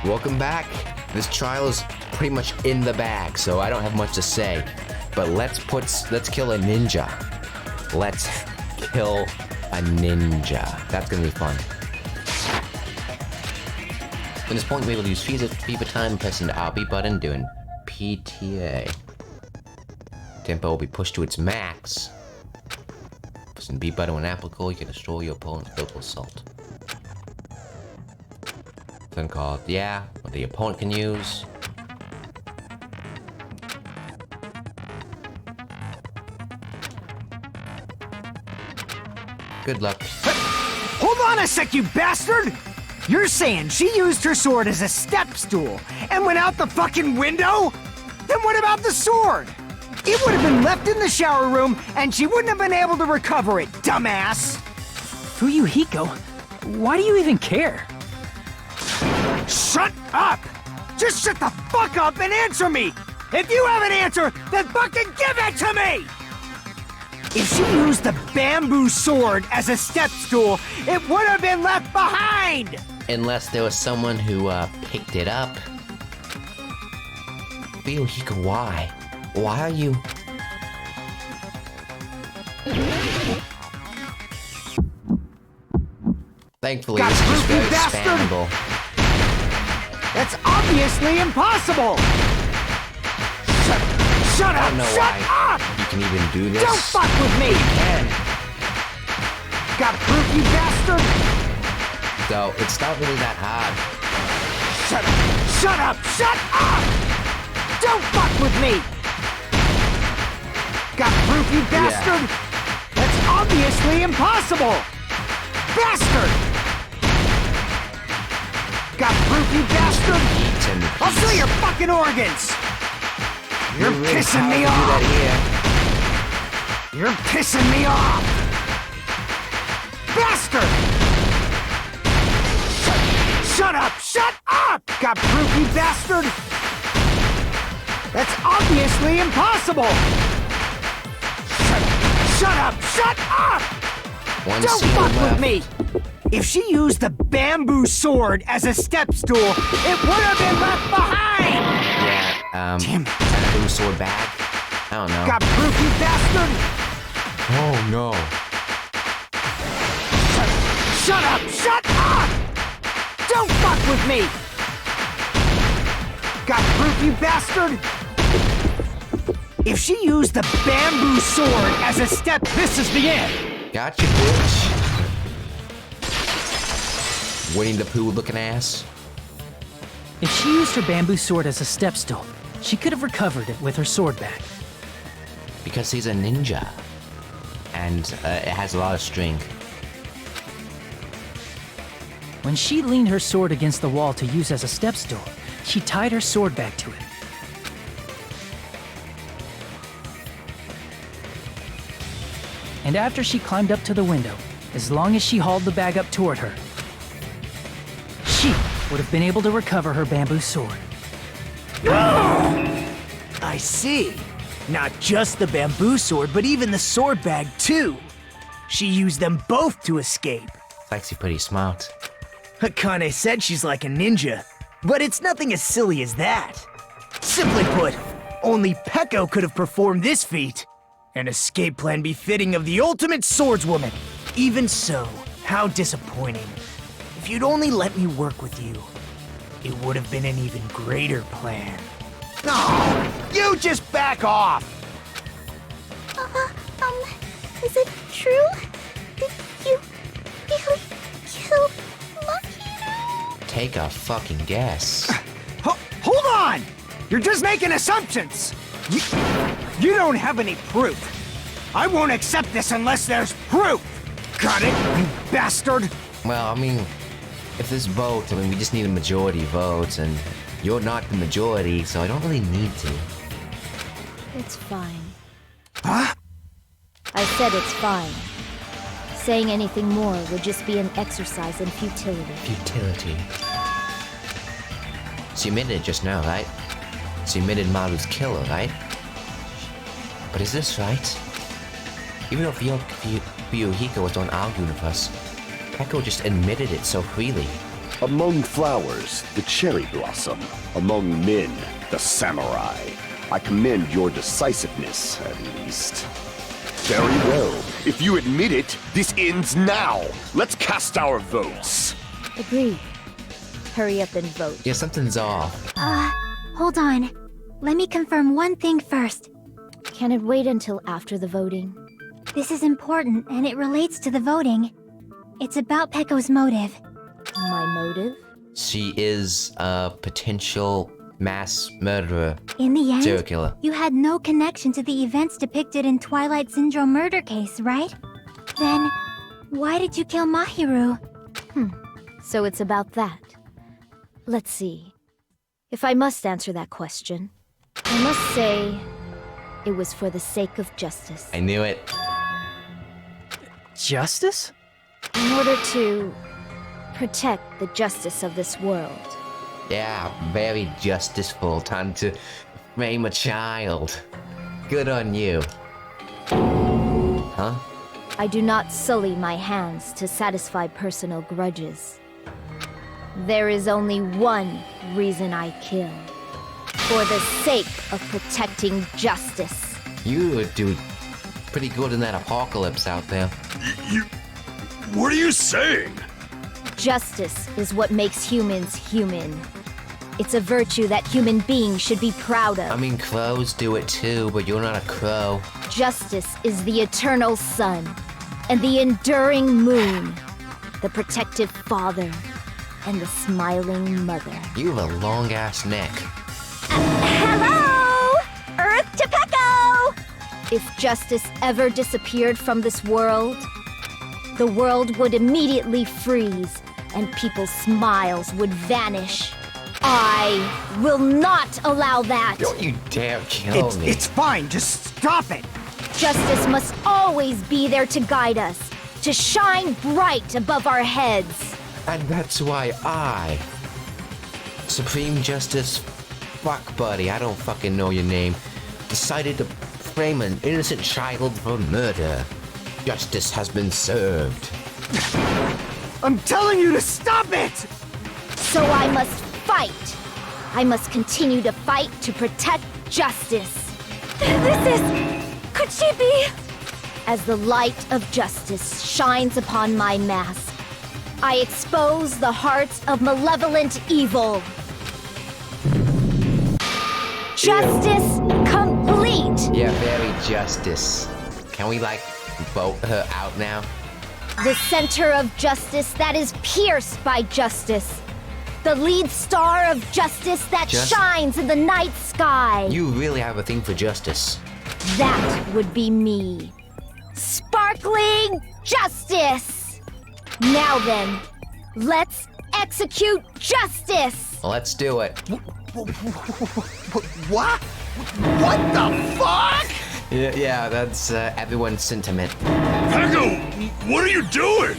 Welcome back. This trial is pretty much in the bag, so I don't have much to say. But let's kill a ninja. Let's kill a ninja. That's gonna be fun. At this point, we'll be able to use FIFA time, pressing the RB button, doing PTA. Tempo will be pushed to its max. Pressing the B button when applicable, you can destroy your opponent's built assault. Then called, yeah, what the opponent can use. Good luck. Hold on a sec, you bastard! You're saying she used her sword as a step stool and went out the fucking window? Then what about the sword? It would have been left in the shower room and she wouldn't have been able to recover it, dumbass! Fuyuhiko, why do you even care? Shut up! Just shut the fuck up and answer me! If you have an answer, then fucking give it to me! If she used the bamboo sword as a step stool, it would have been left behind! Unless there was someone who, picked it up. Fuyuhiko, why? Why are you... Thankfully, this is just very spammable. That's obviously impossible! Shut up! Shut up! You can even do this. Don't fuck with me! You can. Got proof, you bastard? Though, it's not really that hard. Shut up! Shut up! Shut up! Don't fuck with me! Got proof, you bastard? Yeah. That's obviously impossible! Bastard! Got proof, you bastard? I'll see your fucking organs! You're pissing me off! You're pissing me off! Bastard! Shut up! Shut up! Got proof, you bastard? That's obviously impossible! Shut up! Shut up! Don't fuck with me! If she used the bamboo sword as a step stool, it would have been left behind! Yeah, Damn. Bamboo sword bag? I don't know. Got proof, you bastard? Oh, no. Shut up! Shut up! Don't fuck with me! Got proof, you bastard? If she used the bamboo sword as a step, this is the end! Gotcha, bitch. Winnie the Pooh looking ass. If she used her bamboo sword as a step stool, she could have recovered it with her sword back. Because he's a ninja. And it has a lot of strength. When she leaned her sword against the wall to use as a step stool, she tied her sword back to it. And after she climbed up to the window, as long as she hauled the bag up toward her, she would have been able to recover her bamboo sword. I see. Not just the bamboo sword, but even the sword bag, too. She used them both to escape. Lexi pretty smart. Akane said she's like a ninja, but it's nothing as silly as that. Simply put, only Peko could have performed this feat. An escape plan befitting of the ultimate swordswoman. Even so, how disappointing. If you'd only let me work with you, it would have been an even greater plan. No, you just back off! Is it true? Did you really kill Makino? Take a fucking guess. Hold on! You're just making assumptions! You don't have any proof. I won't accept this unless there's proof! Got it, you bastard? Well, I mean, if this vote, I mean, we just need a majority vote, and you're not the majority, so I don't really need to. It's fine. Huh? I said it's fine. Saying anything more would just be an exercise in futility. Futility. So you admitted it just now, right? So you admitted Maru's killer, right? But is this right? Even though Fuyuhiko was the one arguing with us, Peko just admitted it so freely. Among flowers, the cherry blossom. Among men, the samurai. I commend your decisiveness, at least. Very well. If you admit it, this ends now. Let's cast our votes. Agreed. Hurry up and vote. Yeah, something's off. Hold on. Let me confirm one thing first. Can it wait until after the voting? This is important, and it relates to the voting. It's about Pecco's motive. My motive? She is a potential mass murderer. In the Serial end, killer. you had no connection to the events depicted in Twilight Syndrome murder case, right? Then, why did you kill Mahiru? So it's about that. Let's see. If I must answer that question, I must say it was for the sake of justice. I knew it. Justice? In order to protect the justice of this world. Yeah, very justiceful. Time to frame a child. Good on you. Huh? I do not sully my hands to satisfy personal grudges. There is only one reason I kill. For the sake of protecting justice. You would do pretty good in that apocalypse out there. What are you saying? Justice is what makes humans human. It's a virtue that human beings should be proud of. I mean, crows do it too, but you're not a crow. Justice is the eternal sun and the enduring moon, the protective father and the smiling mother. You have a long-ass neck. Hello! Earth to Pecco! If justice ever disappeared from this world, the world would immediately freeze and people's smiles would vanish. I will not allow that! Don't you dare kill me. It's fine, just stop it! Justice must always be there to guide us, to shine bright above our heads. And that's why I, Supreme Justice Fuck Buddy, I don't fucking know your name, decided to frame an innocent child for murder. Justice has been served. I'm telling you to stop it! So I must fight. I must continue to fight to protect justice. Could she be? As the light of justice shines upon my mask, I expose the hearts of malevolent evil. Justice complete! Yeah, very justice. Can we, like, vote her out now? The center of justice that is pierced by justice. The lead star of justice that shines in the night sky. You really have a thing for justice. That would be me. Sparkling justice! Now then, let's execute justice! Let's do it. What? What the fuck? Yeah, that's everyone's sentiment. Pecco, what are you doing?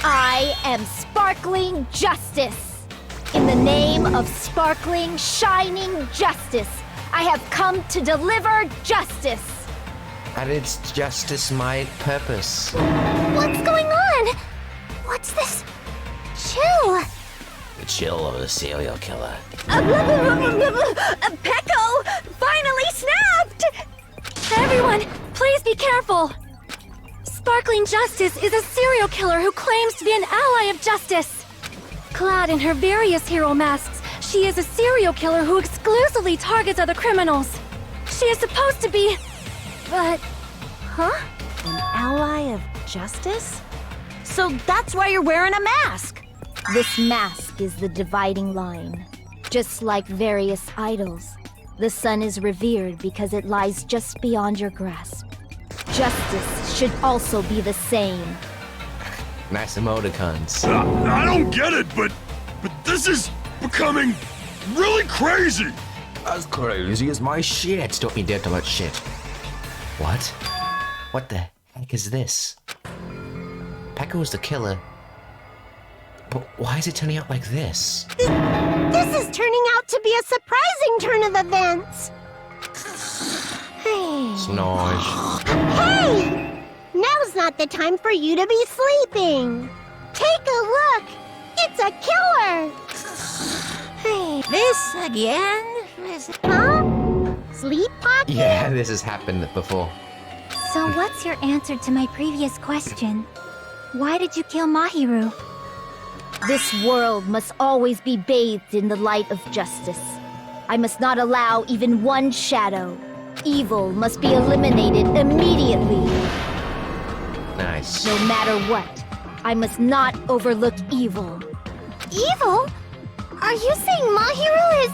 I am sparkling justice. In the name of sparkling, shining justice, I have come to deliver justice. And it's justice my purpose. What's going on? What's this chill? The chill of a serial killer. Pecco finally snapped! Everyone, please be careful. Sparkling Justice is a serial killer who claims to be an ally of justice. Clad in her various hero masks, she is a serial killer who exclusively targets other criminals. She is supposed to be... But... Huh? An ally of justice? So that's why you're wearing a mask! This mask is the dividing line. Just like various idols, the sun is revered because it lies just beyond your grasp. Justice should also be the same. Nice emoticons. I don't get it, but this is becoming really crazy. As crazy as my shit. Don't be dead to much shit. What? What the heck is this? Pecco is the killer. But why is it turning out like this? This is turning out to be a surprising turn of events. Snores. Hey! Now's not the time for you to be sleeping. Take a look. It's a killer! This again? Huh? Sleep pocket? Yeah, this has happened before. So what's your answer to my previous question? Why did you kill Mahiru? This world must always be bathed in the light of justice. I must not allow even one shadow. Evil must be eliminated immediately. Nice. No matter what, I must not overlook evil. Evil? Are you saying Mahiru is...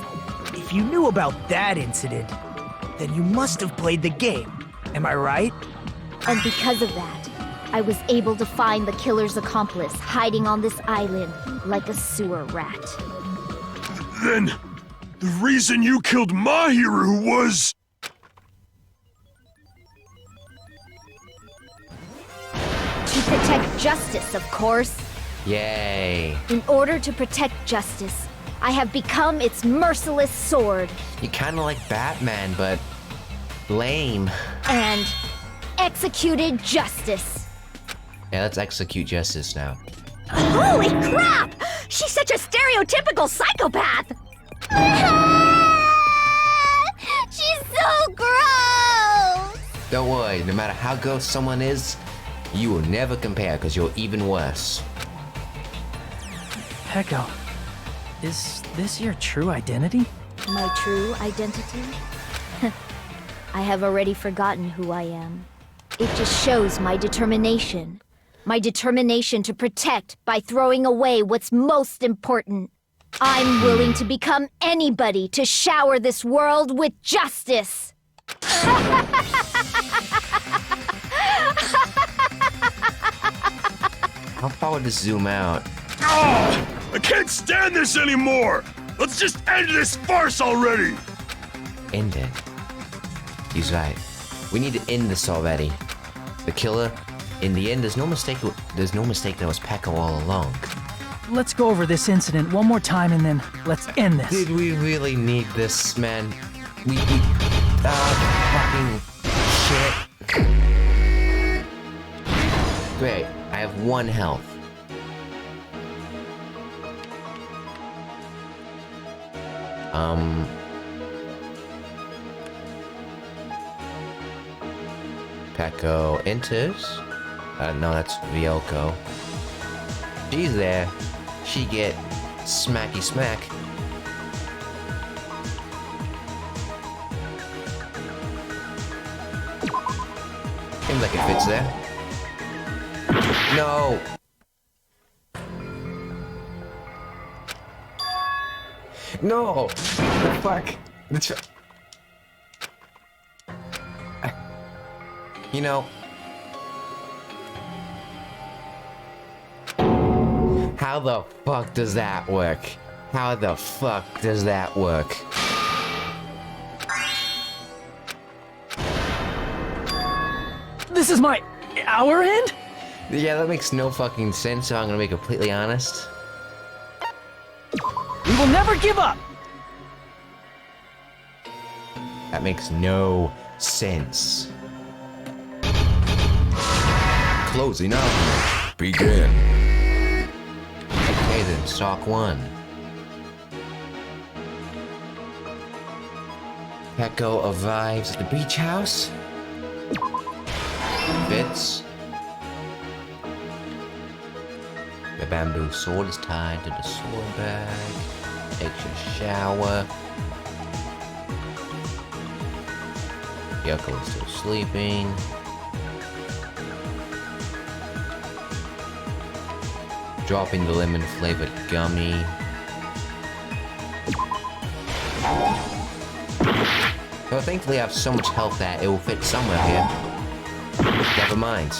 If you knew about that incident, then you must have played the game. Am I right? And because of that, I was able to find the killer's accomplice hiding on this island like a sewer rat. Then, the reason you killed Mahiru was... To protect justice, of course. Yay. In order to protect justice, I have become its merciless sword. You kind of like Batman, but lame. And executed justice. Yeah, let's execute justice now. Holy crap! She's such a stereotypical psychopath! She's so gross! Don't worry, no matter how gross someone is, you will never compare because you're even worse. Peko, is this your true identity? My true identity? I have already forgotten who I am. It just shows my determination. My determination to protect by throwing away what's most important. I'm willing to become anybody to shower this world with justice. How far would this zoom out? Oh, I can't stand this anymore! Let's just end this farce already! End it. He's right. We need to end this already. The killer, in the end, there's no mistake that was Peko all along. Let's go over this incident one more time and then let's end this. Did we really need this, man? Fucking shit. Great, I have 1 health. Peko enters. No, that's Vyoko. She's there. She get smacky smack. Seems like it fits there. No! No! The fuck? You know... How the fuck does that work? How the fuck does that work? This is our end? Yeah, that makes no fucking sense, so I'm gonna be completely honest. We will never give up! That makes no sense. Closing up. Begin. Okay then, stock 1. Peko arrives at the beach house. Fits. The bamboo sword is tied to the sword bag. Takes a shower. Yoko is still sleeping. Dropping the lemon flavored gummy. Well, thankfully I have so much health that it will fit somewhere here. Never mind.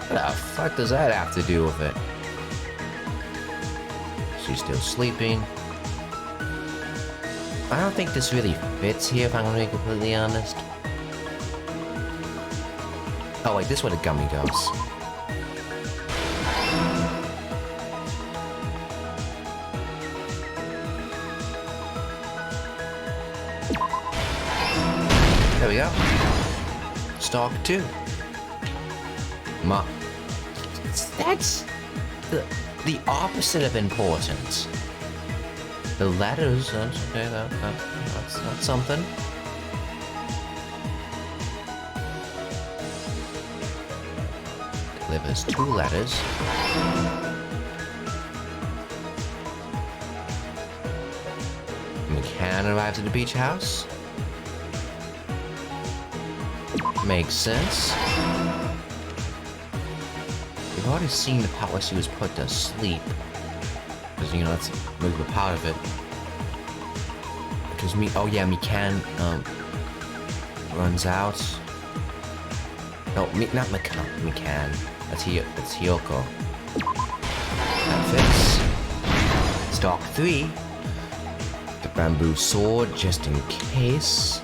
What the fuck does that have to do with it? She's still sleeping. I don't think this really fits here, if I'm gonna be completely honest. Oh wait, this is where the gummy goes. There we go. Stock 2. That's the opposite of important. The letters, that's okay, that's something. Delivers 2 letters. McCann arrives at the beach house. Makes sense. We've already seen the part where she was put to sleep. Because, you know, that's a part of it. Which was me. Oh, yeah, McCann, runs out. No, not McCann. That's Hiyoko. That fits. Stock 3. The bamboo sword, just in case.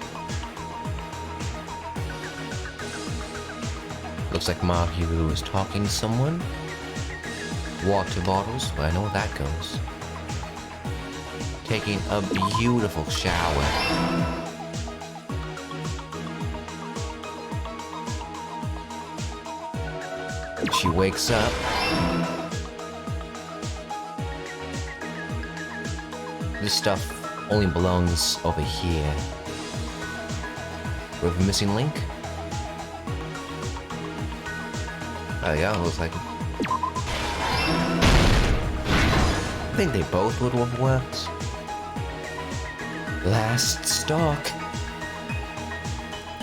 Looks like Mahiru is talking to someone. Water bottles, well, I know where that goes. Taking a beautiful shower. She wakes up. This stuff only belongs over here. We have a missing link? Oh yeah, looks like it. I think they both would have worked. Last stock.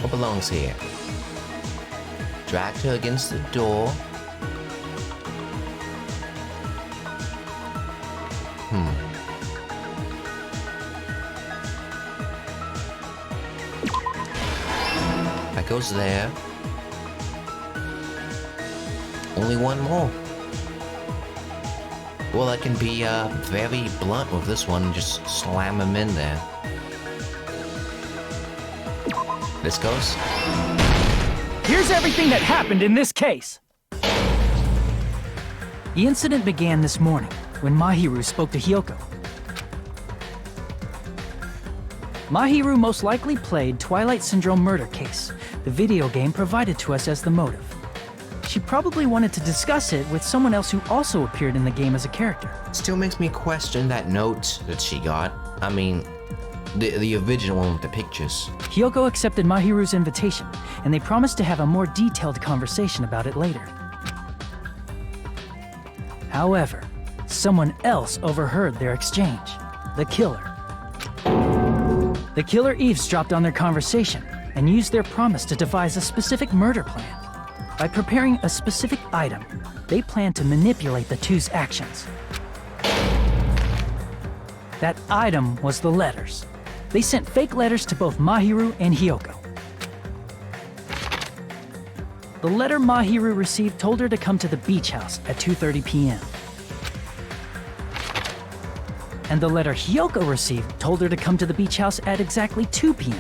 What belongs here? Dragged her against the door. That goes there. Only one more. Well, I can be very blunt with this one and just slam him in there. This goes. Here's everything that happened in this case. The incident began this morning when Mahiru spoke to Hiyoko. Mahiru most likely played Twilight Syndrome Murder Case, the video game provided to us as the motive. She probably wanted to discuss it with someone else who also appeared in the game as a character. Still makes me question that note that she got. I mean, the original one with the pictures. Hiyoko accepted Mahiru's invitation, and they promised to have a more detailed conversation about it later. However, someone else overheard their exchange. The killer. The killer eavesdropped on their conversation and used their promise to devise a specific murder plan. By preparing a specific item, they planned to manipulate the two's actions. That item was the letters. They sent fake letters to both Mahiru and Hiyoko. The letter Mahiru received told her to come to the beach house at 2:30 p.m. And the letter Hiyoko received told her to come to the beach house at exactly 2 p.m.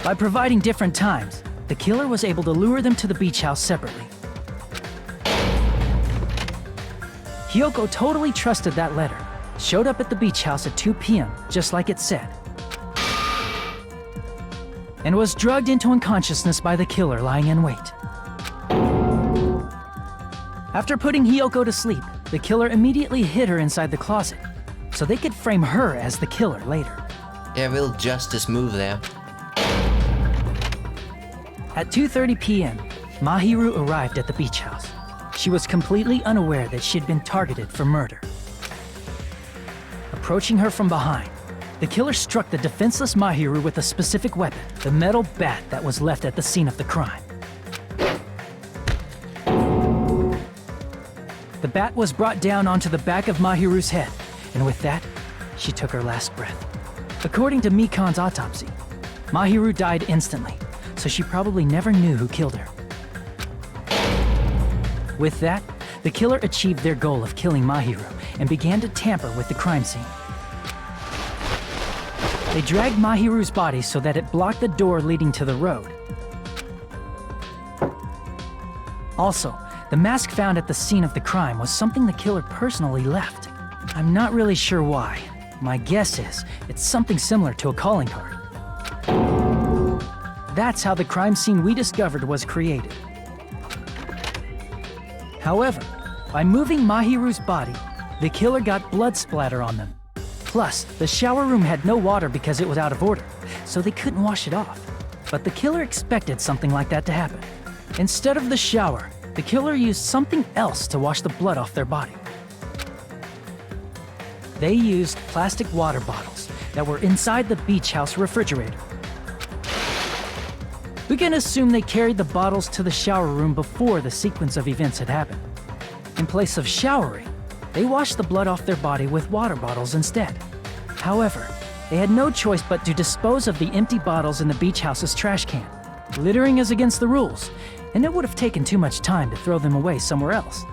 By providing different times, the killer was able to lure them to the beach house separately. Hiyoko totally trusted that letter, showed up at the beach house at 2 p.m., just like it said, and was drugged into unconsciousness by the killer lying in wait. After putting Hiyoko to sleep, the killer immediately hid her inside the closet, so they could frame her as the killer later. Yeah, real justice move there. At 2:30 p.m., Mahiru arrived at the beach house. She was completely unaware that she'd been targeted for murder. Approaching her from behind, the killer struck the defenseless Mahiru with a specific weapon, the metal bat that was left at the scene of the crime. The bat was brought down onto the back of Mahiru's head, and with that, she took her last breath. According to Mikan's autopsy, Mahiru died instantly, so she probably never knew who killed her. With that, the killer achieved their goal of killing Mahiru and began to tamper with the crime scene. They dragged Mahiru's body so that it blocked the door leading to the road. Also, the mask found at the scene of the crime was something the killer personally left. I'm not really sure why. My guess is it's something similar to a calling card. That's how the crime scene we discovered was created. However, By moving Mahiru's body, the killer got blood splatter on them. Plus, the shower room had no water because it was out of order, so they couldn't wash it off. But the killer expected something like that to happen. Instead of the shower, the killer used something else to wash the blood off their body. They used plastic water bottles that were inside the beach house refrigerator. We can assume they carried the bottles to the shower room before the sequence of events had happened. In place of showering, they washed the blood off their body with water bottles instead. However, they had no choice but to dispose of the empty bottles in the beach house's trash can. Littering is against the rules, and it would have taken too much time to throw them away somewhere else.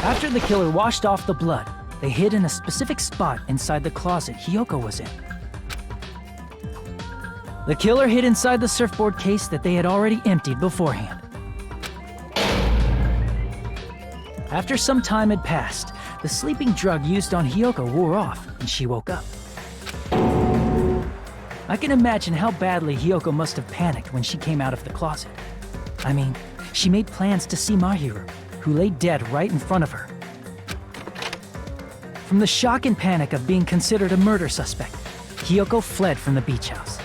After the killer washed off the blood, they hid in a specific spot inside the closet Hiyoko was in. The killer hid inside the surfboard case that they had already emptied beforehand. After some time had passed, the sleeping drug used on Hiyoko wore off, and she woke up. I can imagine how badly Hiyoko must have panicked when she came out of the closet. I mean, she made plans to see Mahiru, who lay dead right in front of her. From the shock and panic of being considered a murder suspect, Hiyoko fled from the beach house.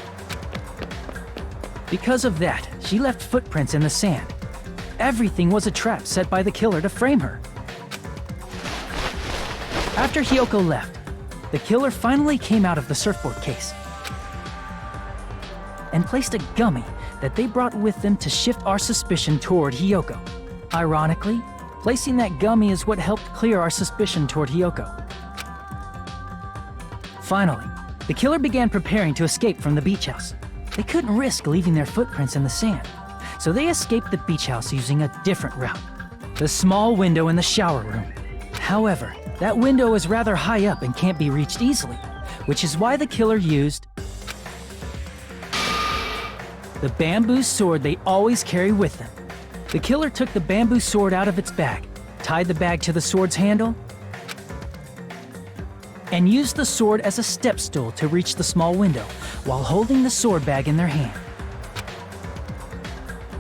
Because of that, she left footprints in the sand. Everything was a trap set by the killer to frame her. After Hiyoko left, the killer finally came out of the surfboard case and placed a gummy that they brought with them to shift our suspicion toward Hiyoko. Ironically, placing that gummy is what helped clear our suspicion toward Hiyoko. Finally, the killer began preparing to escape from the beach house. They couldn't risk leaving their footprints in the sand, so they escaped the beach house using a different route. The small window in the shower room. However, that window is rather high up and can't be reached easily, which is why the killer used the bamboo sword they always carry with them. The killer took the bamboo sword out of its bag, tied the bag to the sword's handle, and used the sword as a step stool to reach the small window while holding the sword bag in their hand.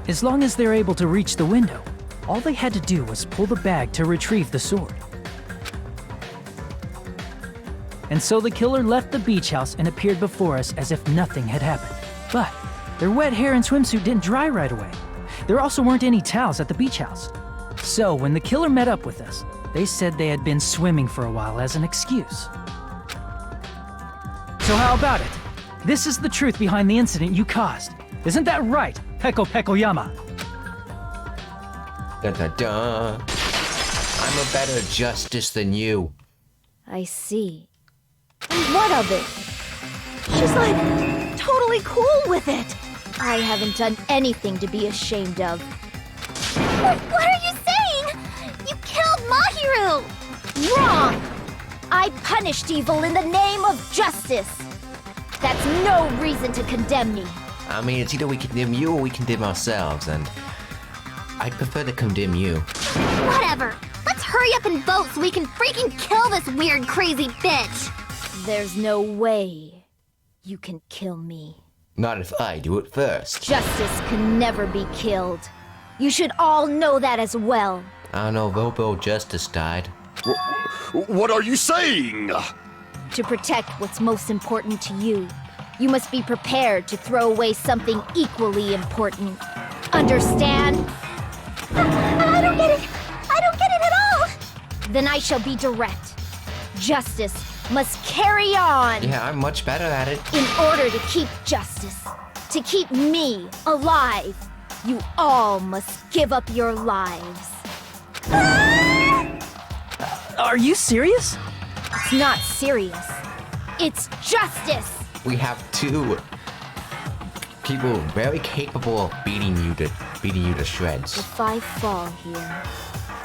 As long as they're able to reach the window, all they had to do was pull the bag to retrieve the sword. And so the killer left the beach house and appeared before us as if nothing had happened. But their wet hair and swimsuit didn't dry right away. There also weren't any towels at the beach house. So when the killer met up with us, they said they had been swimming for a while as an excuse. So how about it? This is the truth behind the incident you caused. Isn't that right, Peko Pekoyama? Dun dun dun. I'm a better justice than you. I see. And what of it? She's like totally cool with it. I haven't done anything to be ashamed of. What are you saying? You killed Mahiru! Wrong! I punished evil in the name of justice. That's no reason to condemn me. I mean, it's either we condemn you or we condemn ourselves, and I'd prefer to condemn you. Whatever. Let's hurry up and vote so we can freaking kill this weird, crazy bitch. There's no way you can kill me. Not if I do it first. Justice can never be killed. You should all know that as well. I don't know, Vobo Justice died. What are you saying? To protect what's most important to you, you must be prepared to throw away something equally important. Understand? I don't get it. I don't get it at all. Then I shall be direct. Justice must carry on. Yeah, I'm much better at it. In order to keep justice, to keep me alive, you all must give up your lives. Are you serious? It's not serious. It's justice. We have two people very capable of beating you to shreds. If I fall here,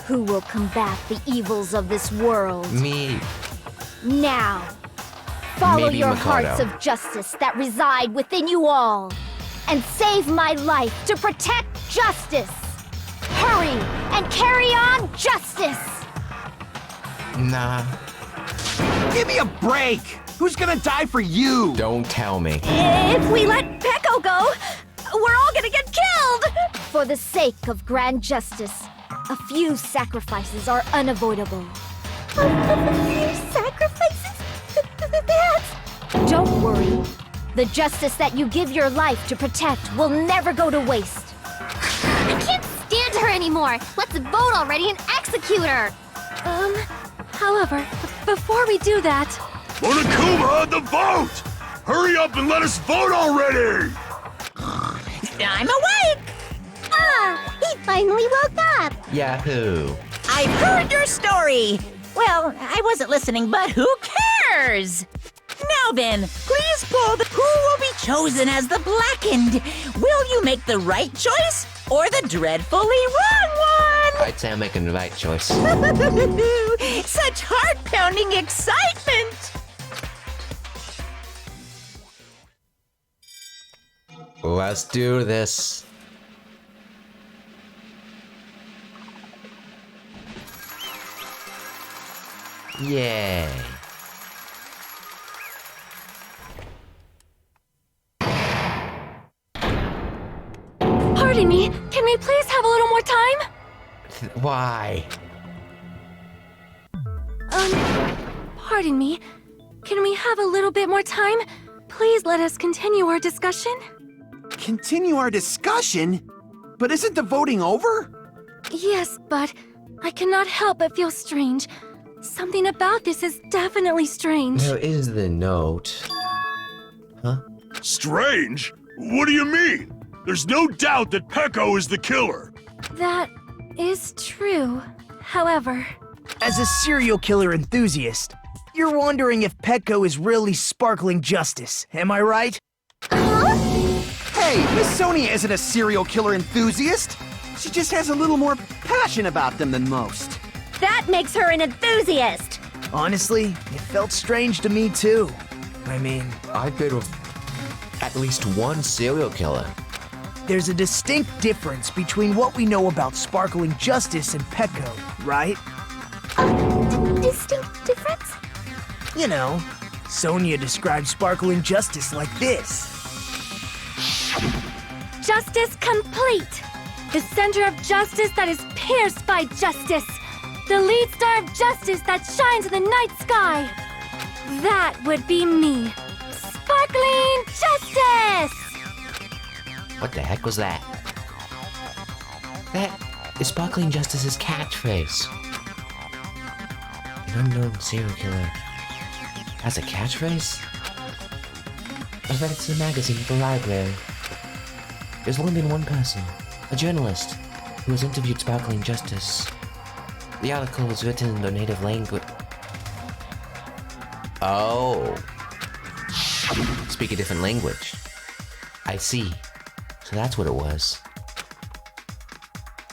who will combat the evils of this world? Me. Now, follow Maybe your Mikado. hearts of justice that reside within you all, and save my life to protect justice. Hurry and carry on justice. Nah. Give me a break! Who's gonna die for you? Don't tell me. If we let Peko go, we're all gonna get killed! For the sake of grand justice, A few sacrifices are unavoidable. A few sacrifices? That's... Don't worry. The justice that you give your life to protect will never go to waste. I can't stand her anymore! Let's vote already and execute her! However, before we do that... Monokuma, the vote! Hurry up and let us vote already! I'm awake! Ah! He finally woke up! Yahoo! I've heard your story! Well, I wasn't listening, but who cares? Now then, please pull the... Who will be chosen as the Blackened? Will you make the right choice or the dreadfully wrong one? I'd say I'm making the right choice. Such heart-pounding excitement! Let's do this. Yay. Pardon me, can we please have a little more time? Why? Pardon me. Can we have a little bit more time? Please let us continue our discussion. Continue our discussion? But isn't the voting over? Yes, but I cannot help but feel strange. Something about this is definitely strange. There is the note. Huh? Strange? What do you mean? There's no doubt that Peko is the killer. That is true. However, As a serial killer enthusiast, you're wondering if Petco is really sparkling justice, am I right? Hey, Miss Sonia isn't a serial killer enthusiast. She just has a little more passion about them than most. That makes her an enthusiast! Honestly, it felt strange to me too. I mean, I've been with at least one serial killer. there's a distinct difference between what we know about sparkling justice and Petco, right? Distinct difference? You know, Sonia described sparkling justice like this. justice complete! The center of justice that is pierced by justice! The lead star of justice that shines in the night sky! That would be me! Sparkling Justice! What the heck was that? That is Sparkling Justice's catchphrase. An unknown serial killer has a catchphrase? I read it in a magazine at the library. There's only been one person, a journalist, who has interviewed Sparkling Justice. The article was written in their native language. Oh. Speak a different language. I see. So that's what it was.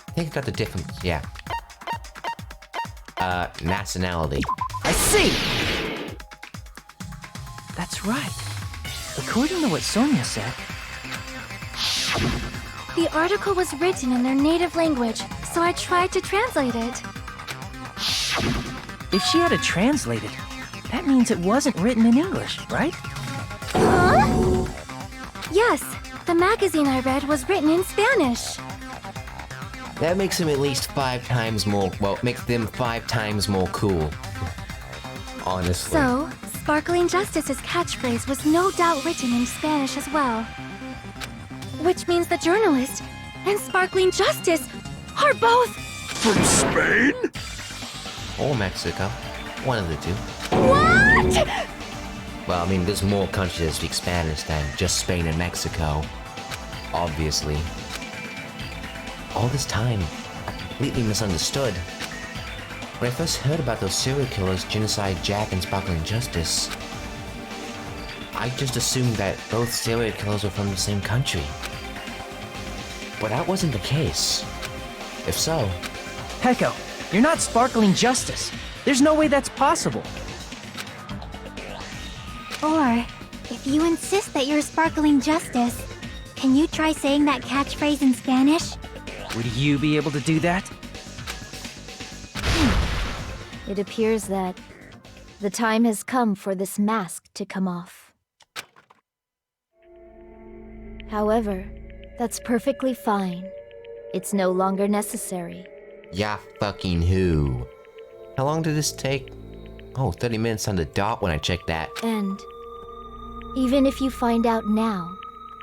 I think I got the difference, yeah. Nationality. I see! That's right. According to what Sonia said, The article was written in their native language, so I tried to translate it. if she had to translate it, that means it wasn't written in English, right? Yes, the magazine I read was written in Spanish. That makes him at least 5 times more, well, makes them 5 times more cool. Honestly. So, Sparkling Justice's catchphrase was no doubt written in Spanish as well. Which means the journalist and Sparkling Justice are both... From Spain? Or Mexico. One of the two. What?! Well, I mean, there's more countries that speak Spanish than just Spain and Mexico. Obviously. All this time, I completely misunderstood. When I first heard about those serial killers, Genocide Jack and Sparkling Justice, I just assumed that both serial killers were from the same country. But that wasn't the case. If so, Peko, you're not Sparkling Justice. There's no way that's possible. Or, if you insist that you're Sparkling Justice, can you try saying that catchphrase in Spanish? Would you be able to do that? It appears that the time has come for this mask to come off. However, that's perfectly fine. It's no longer necessary. Yeah, fucking who? How long did this take? Oh, 30 minutes on the dot when I checked that. And even if you find out now,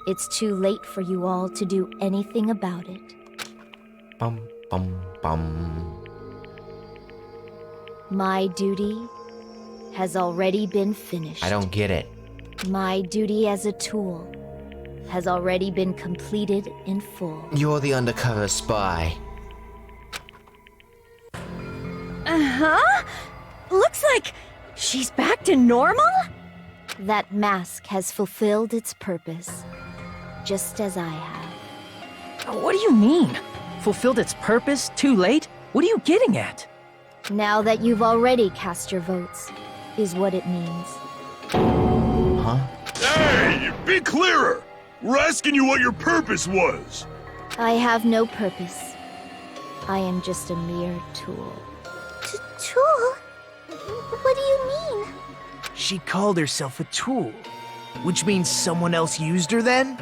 it's too late for you all to do anything about it. Bum, bum, bum. My duty has already been finished. I don't get it. My duty as a tool has already been completed in full. You're the undercover spy. Uh-huh. Looks like she's back to normal? That mask has fulfilled its purpose, just as I have. What do you mean? Fulfilled its purpose? Too late? What are you getting at? Now that you've already cast your votes, is what it means. Huh? Hey, be clearer! We're asking you what your purpose was. I have no purpose. I am just a mere tool. Tool? What do you mean? She called herself a tool, which means someone else used her then?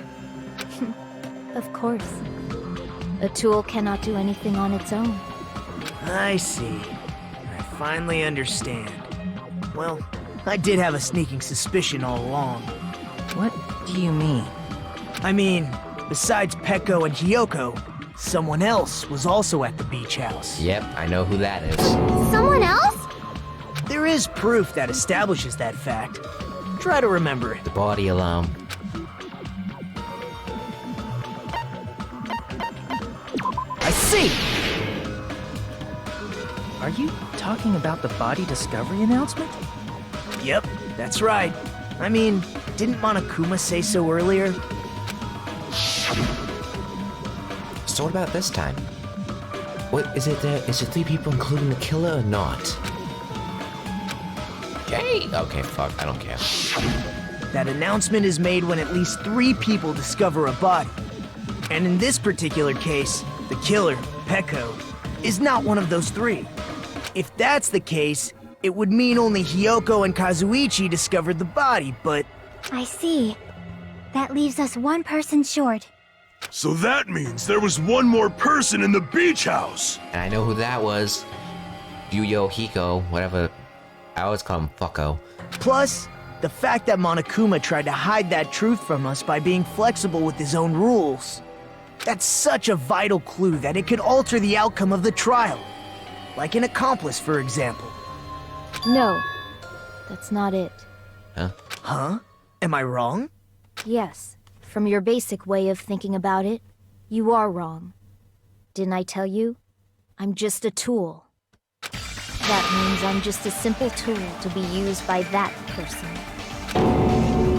Of course. A tool cannot do anything on its own. I see. I finally understand. Well, I did have a sneaking suspicion all along. What do you mean? I mean, besides Peko and Hiyoko, someone else was also at the beach house. Yep, I know who that is. Someone else? There is proof that establishes that fact. Try to remember it. The body alarm. I see! Are you talking about the body discovery announcement? Yep, that's right. I mean, didn't Monokuma say so earlier? So what about this time? What is it? Is it 3 people including the killer or not? Yay! Okay, fuck, I don't care. That announcement is made when at least 3 people discover a body. And in this particular case, the killer, Peko, is not one of those 3. If that's the case, it would mean only Hiyoko and Kazuichi discovered the body, but... I see. That leaves us one person short. So that means there was one more person in the beach house. And I know who that was. Yuyo Hiko, whatever. I always call him Fucko. Plus, the fact that Monokuma tried to hide that truth from us by being flexible with his own rules. That's such a vital clue that it could alter the outcome of the trial. Like an accomplice, for example. No, that's not it. Huh? Huh? Am I wrong? Yes, from your basic way of thinking about it, you are wrong. Didn't I tell you? I'm just a tool. That means I'm just a simple tool to be used by that person.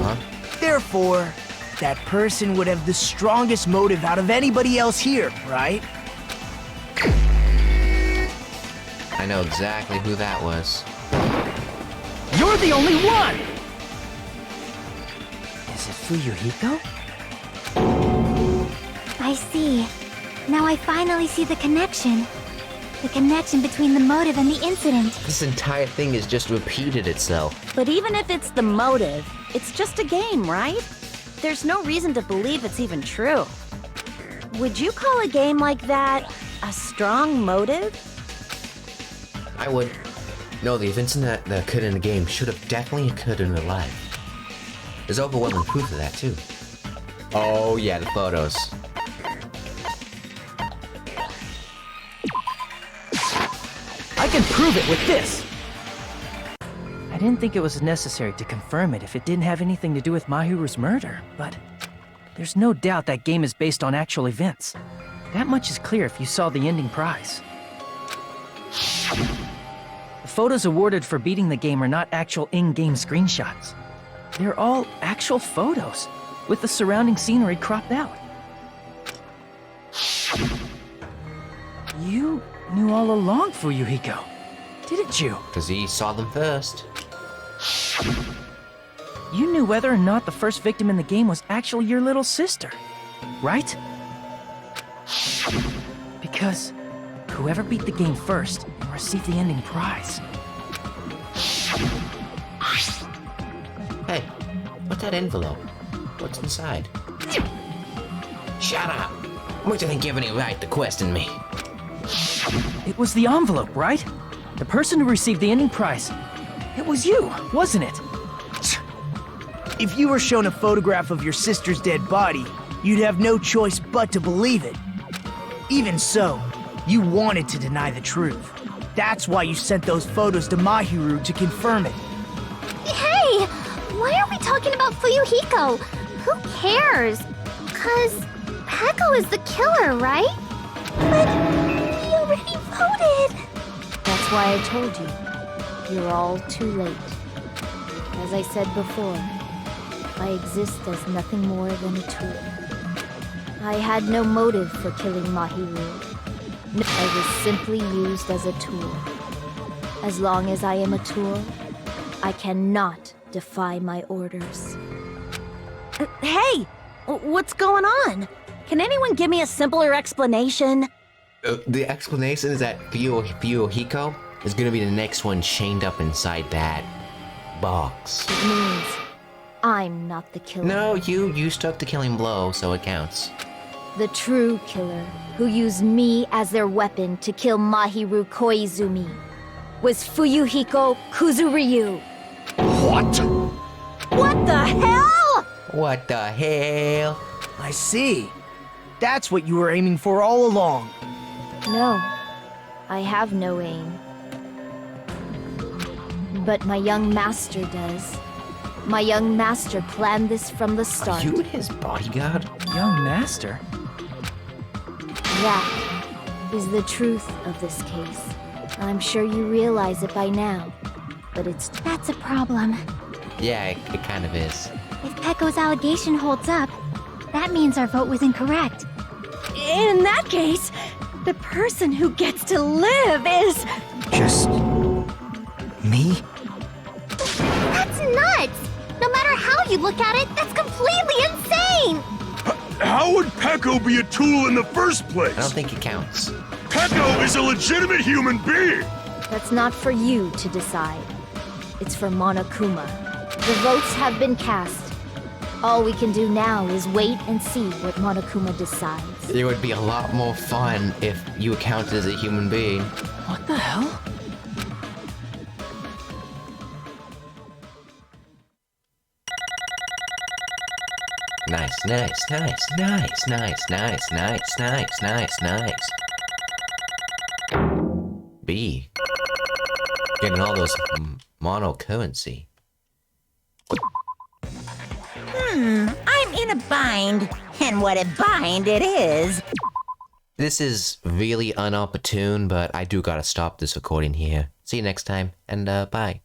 Huh? Therefore, that person would have the strongest motive out of anybody else here, right? I know exactly who that was. You're the only one! Is it Fuyuhiko? I see. Now I finally see the connection. The connection between the motive and the incident. This entire thing has just repeated itself. But even if it's the motive, it's just a game, right? There's no reason to believe it's even true. Would you call a game like that a strong motive? I would. No, the events that occurred in the game should have definitely occurred in real life. There's overwhelming proof of that, too. Oh, yeah, the photos. I can prove it with this! I didn't think it was necessary to confirm it if it didn't have anything to do with Mahiru's murder, but there's no doubt that game is based on actual events. That much is clear if you saw the ending prize. The photos awarded for beating the game are not actual in-game screenshots. They're all actual photos, with the surrounding scenery cropped out. You knew all along, Fuyuhiko, didn't you? Because he saw them first. You knew whether or not the first victim in the game was actually your little sister, right? Because whoever beat the game first will receive the ending prize. Hey, what's that envelope? What's inside? Shut up! What do you think you have any right to question me? It was the envelope, right? The person who received the ending prize. It was you, wasn't it? If you were shown a photograph of your sister's dead body, you'd have no choice but to believe it. Even so, you wanted to deny the truth. That's why you sent those photos to Mahiru to confirm it. Hey! Why are we talking about Fuyuhiko? Who cares? 'Cause Peko is the killer, right? But we already voted! That's why I told you. You're all too late. As I said before, I exist as nothing more than a tool. I had no motive for killing Mahiru. I was simply used as a tool. As long as I am a tool, I cannot defy my orders. Hey! What's going on? Can anyone give me a simpler explanation? The explanation is that Fuyuhiko is gonna be the next one chained up inside that box. It means I'm not the killer. No, you struck the killing blow, so it counts. The true killer, who used me as their weapon to kill Mahiru Koizumi, was Fuyuhiko Kuzuryu. What? What the hell? What the hell? I see. That's what you were aiming for all along. No, I have no aim. But my young master does. My young master planned this from the start. Are you his bodyguard? Young master? That is the truth of this case. I'm sure you realize it by now, but that's a problem. Yeah, it kind of is. If Peko's allegation holds up, that means our vote was incorrect. In that case, the person who gets to live is... Just... me? That's nuts! No matter how you look at it, that's completely insane! How would Peko be a tool in the first place? I don't think it counts. Peko is a legitimate human being! That's not for you to decide. It's for Monokuma. The votes have been cast. All we can do now is wait and see what Monokuma decides. It would be a lot more fun if you counted as a human being. What the hell? Nice. B. Getting all those mono currency. I'm in a bind. And what a bind it is. This is really inopportune, but I do gotta stop this recording here. See you next time, and bye.